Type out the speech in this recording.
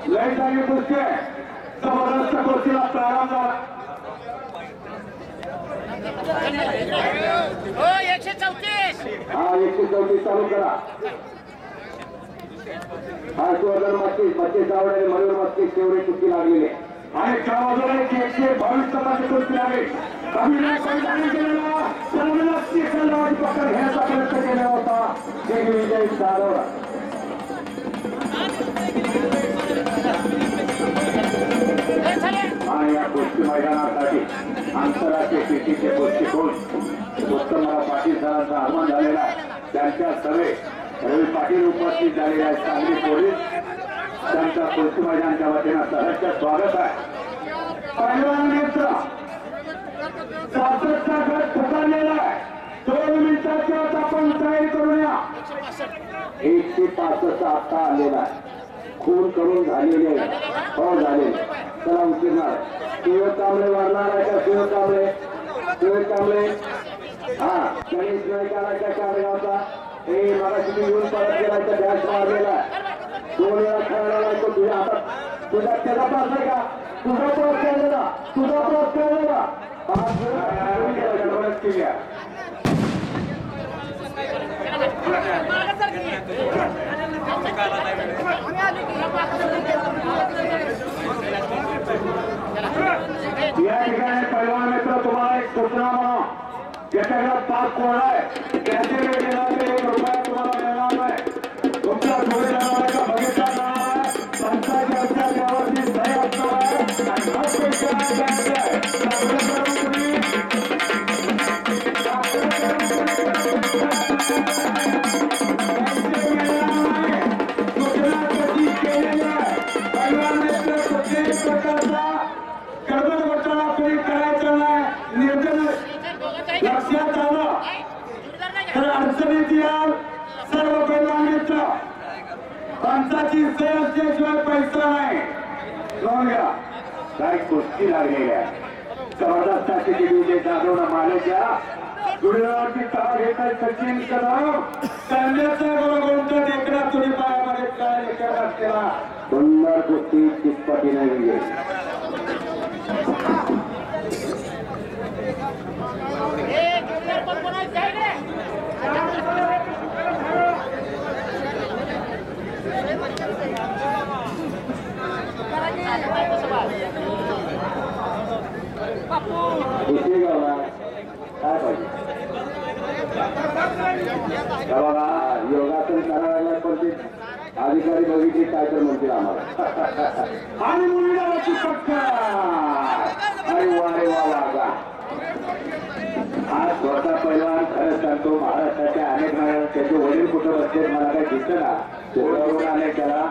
लय चांगली कुस्ती आहे. जबरदस्त कुस्तीला प्रारंभ झाला. 134 हा 134 चालू करा. हर्षवर्धन मस्तीस 25 आवडे मयूर मस्तीस तेवढी कुस्ती लागलेली आहे. आणि त्या बाजूला 122 टप्प्याची कुस्ती लागली. अभिनय संघाने केलेला सर्वांना केंद्रावरती पकड घेण्याचा प्रयत्न केला होता. दिग्विजय जाधव आणि या कुस्ती मैदानासाठी आंतरराष्ट्रीय कीर्तीचे कुस्तीकोण उत्तमराव पाटील सरांचा आगमन झालेला आहे. त्यांच्या सभेत रवी पाटील उपस्थित झालेले आहेत. सांगली पोलीस त्यांच्या कुस्ती मैदानाच्या वतीनं सहर्ष स्वागत आहे. पहिलवान मित्र सातत्या गट पुकारलेला आहे. 2 मिनिटाच्या आत आपण तयारी करूया. 165 आता आलेला आहे. खून करून झालेले हो झाले. चला उशीरणार शिव कांबळे वाढणार आहे का? शिव कांबळे हा गणेश नाईक आलाय कांबळेगावचा. हे मगाशी येऊन परत गेला तर डॅश मारलेला आहे. 2 वेळा खेळायला लागतो तुझ्या हातात. तुझा त्याचा पास आहे का? तुझा क्रॉस केलेला 5 गडबडच केली आहे. या ठिकाणी पहिलवान मित्र तुम्हाला एक सूचना म्हणा. ज्याच्याकडे 5 कोण आहे त्याचे वेळ देणार ते 1 रुपया तुम्हाला मिळणार नाही. तुमच्या जोडीदाराला बघितला जाणार आहे. पंचायत असल्या त्यावरती सही असणार आहे. आणि 10 पैसे द्यायचे आहे. गडबड घोटाळा कधी करायचा नाही. निर्जन लक्षात आलं तर अडचणीत याल. सर्व पैलवान मित्र पंचाची सही असल्याशिवाय पैसा नाही. नोंद घ्या. काय कुस्ती लागलेली आहे. जबरदस्त अशी दिग्विजय जाधवनं मालक जुळल्यावरती तळा घेतात सचिन कदम. कन्याचा गोलगोलचा देखना तुम्ही पायामध्ये काय विचार असलेला सुंदर कुस्ती चितपटीने गेली. काय पाहिजे बघा योगासन करायला पण ते अधिकारी बघितले काय तर म्हणतील आम्हाला. आणि मुलीला अरे वा वागा. आज स्वतः पहिलवान खरंच सांगतो महाराष्ट्राच्या अनेक त्याचे वडील कुठं बसले मला काही दिसतं ना. आले त्याला